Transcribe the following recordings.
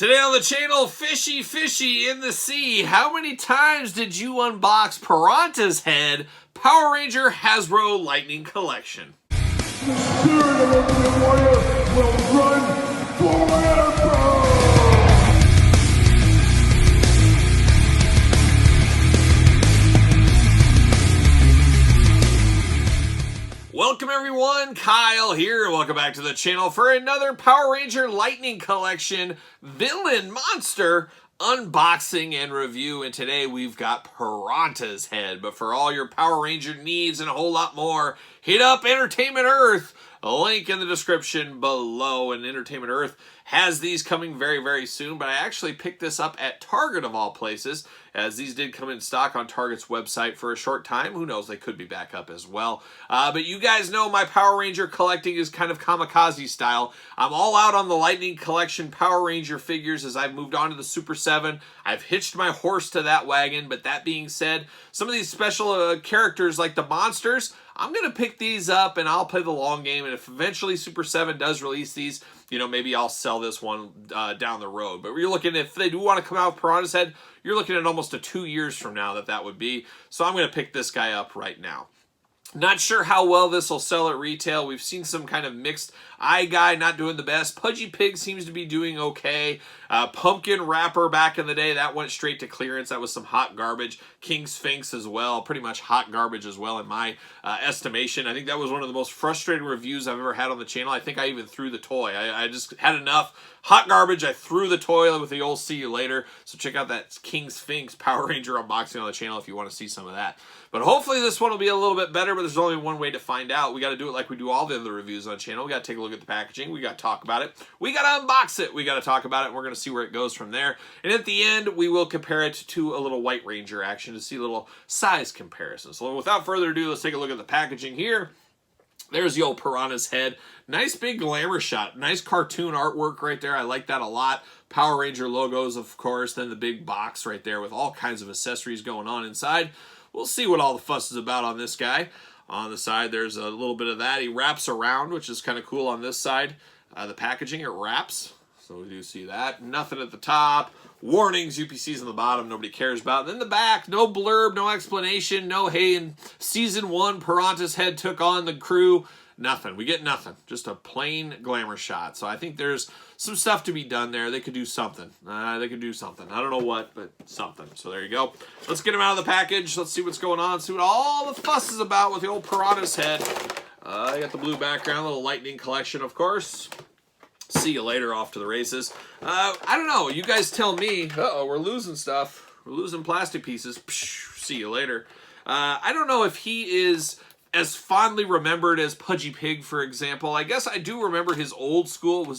Today on the channel, Fishy Fishy in the Sea. How many times did you unbox Pirantishead Power Ranger Hasbro Lightning Collection? The spirit of Ultimate Warrior will run forever! Welcome everyone, Kyle here. Welcome back to the channel for another Power Ranger Lightning Collection Villain Monster unboxing and review. And today we've got Pirantishead. But for all your Power Ranger needs and a whole lot more, hit up Entertainment Earth. A link in the description below. And Entertainment Earth has these coming very, very soon. But I actually picked this up at Target of all places, as these did come in stock on Target's website for a short time. Who knows, they could be back up as well. But you guys know my Power Ranger collecting is kind of kamikaze style. I'm all out on the Lightning Collection Power Ranger figures as I've moved on to the Super 7. I've hitched my horse to that wagon, but that being said, some of these special characters like the monsters, I'm going to pick these up and I'll play the long game. And if eventually Super 7 does release these, you know, maybe I'll sell this one down the road. But you're looking, if they do want to come out with Pirantishead, you're looking at almost 2 years from now that would be. So I'm going to pick this guy up right now. Not sure how well this will sell at retail. We've seen some kind of mixed. Eye Guy not doing the best. Pudgy Pig seems to be doing okay. Pumpkin Wrapper back in the day, that went straight to clearance. That was some hot garbage. King Sphinx as well. Pretty much hot garbage as well in my estimation. I think that was one of the most frustrating reviews I've ever had on the channel. I think I even threw the toy. I just had enough. Hot garbage. I threw the toy with the old see you later. So check out that King Sphinx Power Ranger unboxing on the channel if you want to see some of that. But hopefully this one will be a little bit better, but there's only one way to find out. We got to do it like we do all the other reviews on the channel. We got to take a look at the packaging. We got to talk about it. We got to unbox it. We got to talk about it, and we're going to see where it goes from there. And at the end, we will compare it to a little White Ranger action to see a little size comparison. So without further ado, let's take a look at the packaging here. There's the old Pirantishead. Nice big glamour shot. Nice cartoon artwork right there. I like that a lot. Power Ranger logos, of course. Then the big box right there with all kinds of accessories going on inside. We'll see what all the fuss is about on this guy. On the side, there's a little bit of that. He wraps around, which is kind of cool on this side. The packaging, it wraps. So we do see that. Nothing at the top. Warnings, UPCs on the bottom, nobody cares about. Then the back, no blurb, no explanation, no, hey, in Season 1, Pirantishead took on the crew. Nothing. We get nothing. Just a plain glamour shot. So I think there's some stuff to be done there. They could do something. They could do something. I don't know what, but something. So there you go. Let's get him out of the package. Let's see what's going on. See what all the fuss is about with the old Pirantishead. I got the blue background, little Lightning Collection, of course. See you later, off to the races. I don't know. You guys tell me. Uh-oh, we're losing stuff. We're losing plastic pieces. Psh, see you later. I don't know if he is as fondly remembered as Pudgy Pig, for example. I guess I do remember his old school.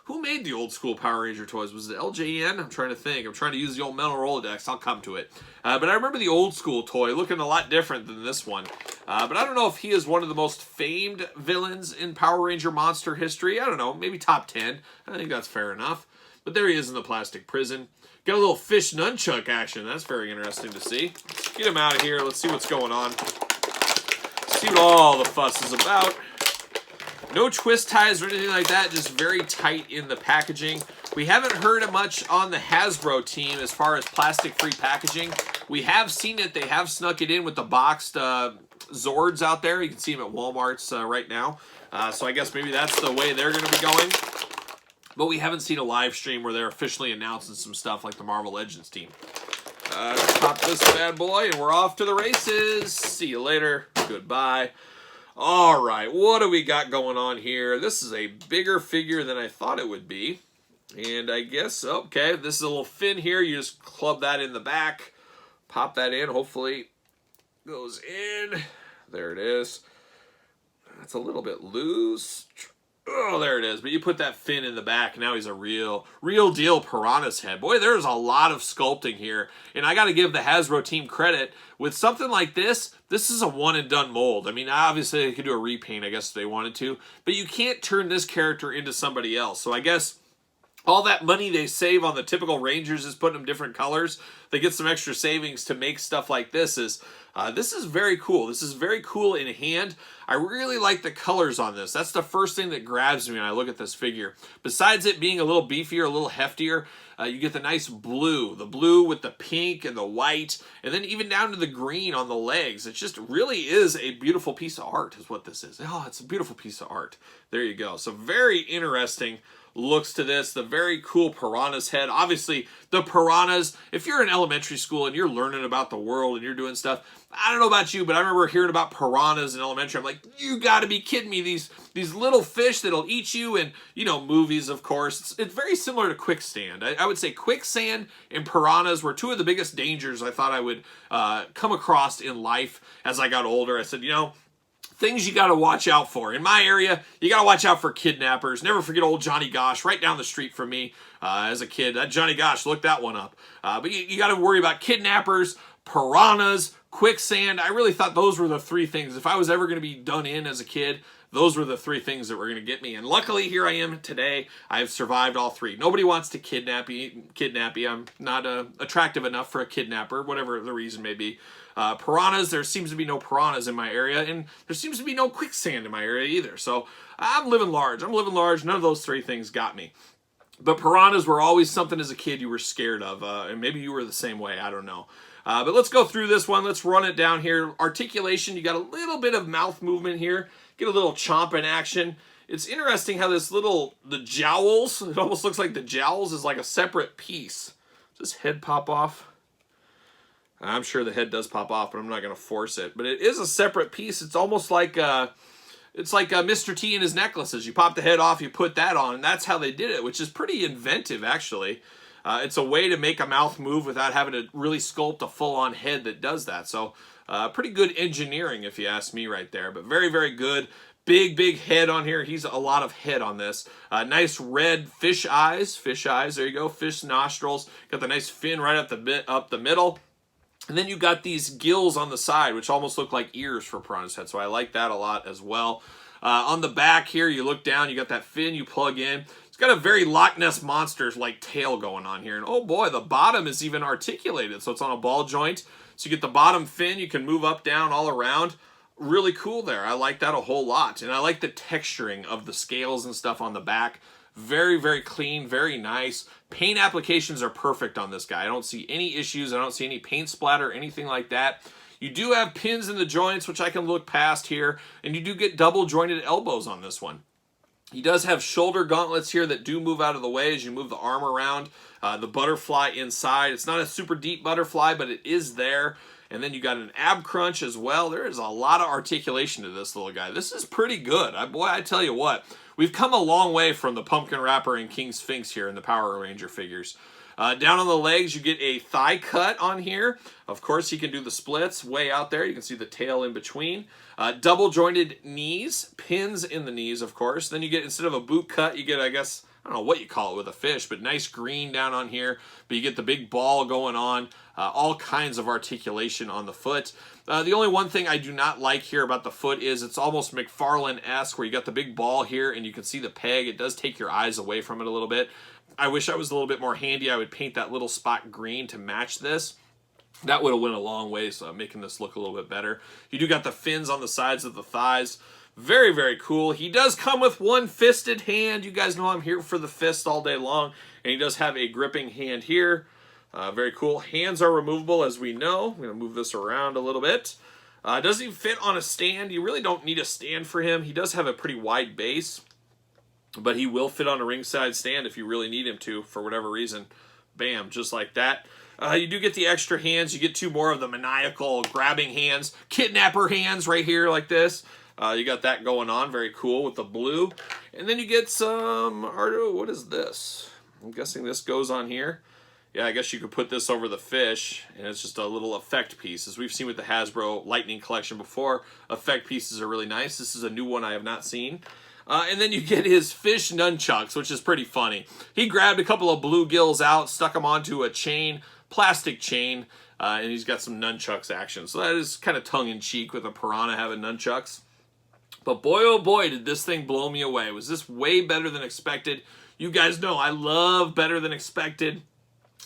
Who made the old school Power Ranger toys? Was it LJN? I'm trying to think. I'm trying to use the old mental Rolodex. I'll come to it. But I remember the old school toy looking a lot different than this one. But I don't know if he is one of the most famed villains in Power Ranger monster history. I don't know. Maybe top 10. I think that's fair enough. But there he is in the plastic prison. Got a little fish nunchuck action. That's very interesting to see. Let's get him out of here. Let's see what's going on. See what all the fuss is about. No twist ties or anything like that, just very tight in the packaging. We haven't heard much on the Hasbro team as far as plastic-free packaging. We have seen it. They have snuck it in with the boxed Zords out there. You can see them at Walmart's right now. So I guess maybe that's the way they're going to be going. But we haven't seen a live stream where they're officially announcing some stuff like the Marvel Legends team. Pop this bad boy, and we're off to the races. See you later. Goodbye. All right, what do we got going on here? This is a bigger figure than I thought it would be. And I guess, okay, this is a little fin here. You just club that in the back. Pop that in. Hopefully goes in. There it is. It's a little bit loose. Oh, there it is. But you put that fin in the back. Now he's a real deal Pirantishead. Boy, there's a lot of sculpting here. And I got to give the Hasbro team credit. With something like this, this is a one-and-done mold. I mean, obviously they could do a repaint, I guess, if they wanted to. But you can't turn this character into somebody else. So I guess all that money they save on the typical Rangers is putting them different colors. They get some extra savings to make stuff like this. This is very cool. This is very cool in hand. I really like the colors on this. That's the first thing that grabs me when I look at this figure. Besides it being a little beefier, a little heftier, you get the nice blue. The blue with the pink and the white, and then even down to the green on the legs. It just really is a beautiful piece of art is what this is. Oh, it's a beautiful piece of art. There you go. So very interesting looks to this. The very cool piranha's head. Obviously, the piranhas, if you're in elementary school and you're learning about the world and you're doing stuff, I don't know about you, but I remember hearing about piranhas in elementary. I'm like, you got to be kidding me. These little fish that'll eat you, and, you know, movies, of course. It's very similar to quicksand. I would say quicksand and piranhas were two of the biggest dangers I thought I would come across in life as I got older. I said, you know, things you got to watch out for. In my area, you got to watch out for kidnappers. Never forget old Johnny Gosh, right down the street from me as a kid. That Johnny Gosh, look that one up. But you got to worry about kidnappers, piranhas, quicksand. I really thought those were the three things. If I was ever going to be done in as a kid, those were the three things that were going to get me. And luckily, here I am today. I have survived all three. Nobody wants to kidnap you. I'm not attractive enough for a kidnapper, whatever the reason may be. Piranhas, there seems to be no piranhas in my area, and there seems to be no quicksand in my area either. So I'm living large. None of those three things got me. But piranhas were always something as a kid you were scared of, and maybe you were the same way. I don't know. But let's go through this one. Let's run it down here. Articulation, you got a little bit of mouth movement here. Get a little chomping action. It's interesting how the jowls, it almost looks like the jowls is like a separate piece. Does this head pop off? I'm sure the head does pop off, but I'm not going to force it. But it is a separate piece. It's almost like Mr. T and his necklaces. You pop the head off, you put that on, and that's how they did it, which is pretty inventive, actually. It's a way to make a mouth move without having to really sculpt a full-on head that does that. So pretty good engineering, if you ask me right there. But very, very good. Big head on here. He's a lot of head on this. Nice red fish eyes. Fish eyes, there you go. Fish nostrils. Got the nice fin right up the middle. And then you got these gills on the side, which almost look like ears for piranha's head. So I like that a lot as well. On the back here, you look down, you got that fin you plug in. It's got a very Loch Ness Monster-like tail going on here. And oh boy, the bottom is even articulated. So it's on a ball joint. So you get the bottom fin, you can move up, down, all around. Really cool there. I like that a whole lot. And I like the texturing of the scales and stuff on the back. Very, very clean, very nice. Paint applications are perfect on this guy. I don't see any issues. I don't see any paint splatter, anything like that. You do have pins in the joints, which I can look past here, and you do get double jointed elbows on this one. He does have shoulder gauntlets here that do move out of the way as you move the arm around. The butterfly inside. It's not a super deep butterfly, but it is there. And then you got an ab crunch as well. There is a lot of articulation to this little guy. This is pretty good. Boy, I tell you what, we've come a long way from the Pumpkin Rapper and King Sphinx here in the Power Ranger figures. Down on the legs, you get a thigh cut on here. Of course, you can do the splits way out there. You can see the tail in between. Double jointed knees, pins in the knees, of course. Then you get, instead of a boot cut, you get, I guess, I don't know what you call it with a fish, but nice green down on here. But you get the big ball going on. All kinds of articulation on the foot. The only one thing I do not like here about the foot is it's almost McFarlane-esque, where you got the big ball here and you can see the peg. It does take your eyes away from it a little bit. I wish I was a little bit more handy. I would paint that little spot green to match this. That would have went a long way, so making this look a little bit better. You do got the fins on the sides of the thighs. Very, very cool. He does come with one fisted hand. You guys know I'm here for the fist all day long. And he does have a gripping hand here. Very cool. Hands are removable, as we know. I'm going to move this around a little bit. Does he fit on a stand? You really don't need a stand for him. He does have a pretty wide base, but he will fit on a ringside stand if you really need him to, for whatever reason. Bam, just like that. You do get the extra hands. You get two more of the maniacal grabbing hands. Kidnapper hands right here like this. You got that going on. Very cool with the blue. And then you get some... what is this? I'm guessing this goes on here. Yeah, I guess you could put this over the fish, and it's just a little effect piece. As we've seen with the Hasbro Lightning Collection before, effect pieces are really nice. This is a new one I have not seen. And then you get his fish nunchucks, which is pretty funny. He grabbed a couple of bluegills out, stuck them onto a chain, plastic chain, and he's got some nunchucks action. So that is kind of tongue-in-cheek with a piranha having nunchucks. But boy, oh boy, did this thing blow me away. Was this way better than expected? You guys know I love Better Than Expected.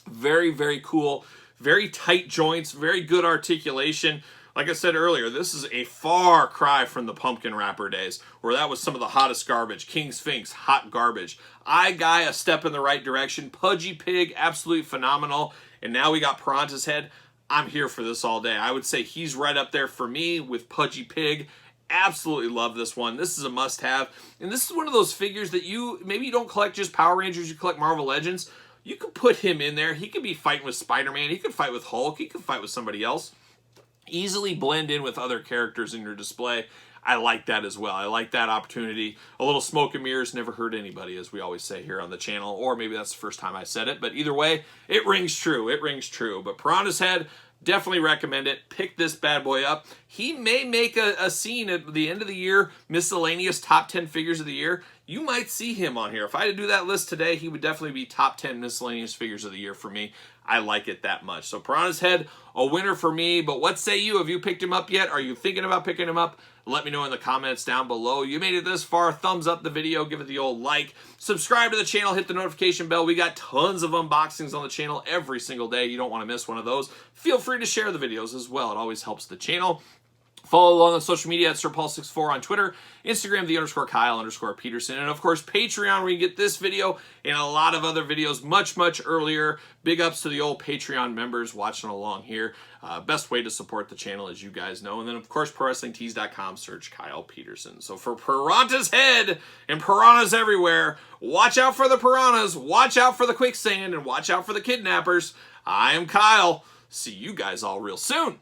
Very, very cool. Very tight joints. Very good articulation. Like I said earlier, this is a far cry from the pumpkin wrapper days, where that was some of the hottest garbage. King Sphinx, hot garbage. Guy, a step in the right direction. Pudgy Pig, absolutely phenomenal. And now we got Pirantishead. I'm here for this all day. I would say he's right up there for me with Pudgy Pig. Absolutely love this one. This is a must-have. And this is one of those figures that maybe you don't collect just Power Rangers, you collect Marvel Legends. You could put him in there. He could be fighting with Spider-Man. He could fight with Hulk. He could fight with somebody else. Easily blend in with other characters in your display. I like that as well. I like that opportunity. A little smoke and mirrors never hurt anybody, as we always say here on the channel. Or maybe that's the first time I said it. But either way, it rings true. It rings true. But Pirantishead, definitely recommend it. Pick this bad boy up. He may make a scene at the end of the year, miscellaneous top 10 figures of the year. You might see him on here. If I had to do that list today, he would definitely be top 10 miscellaneous figures of the year for me. I like it that much. So Pirantishead, a winner for me. But what say you? Have you picked him up yet? Are you thinking about picking him up? Let me know in the comments down below. You made it this far. Thumbs up the video. Give it the old like. Subscribe to the channel. Hit the notification bell. We got tons of unboxings on the channel every single day. You don't want to miss one of those. Feel free to share the videos as well. It always helps the channel. Follow along on social media at SirPaul64 on Twitter, Instagram, _Kyle_Peterson, and of course Patreon, where you get this video and a lot of other videos much, much earlier. Big ups to the old Patreon members watching along here. Best way to support the channel, as you guys know. And then, of course, ProWrestlingTees.com, search Kyle Peterson. So for Pirantishead and piranhas everywhere, watch out for the piranhas, watch out for the quicksand, and watch out for the kidnappers. I am Kyle. See you guys all real soon.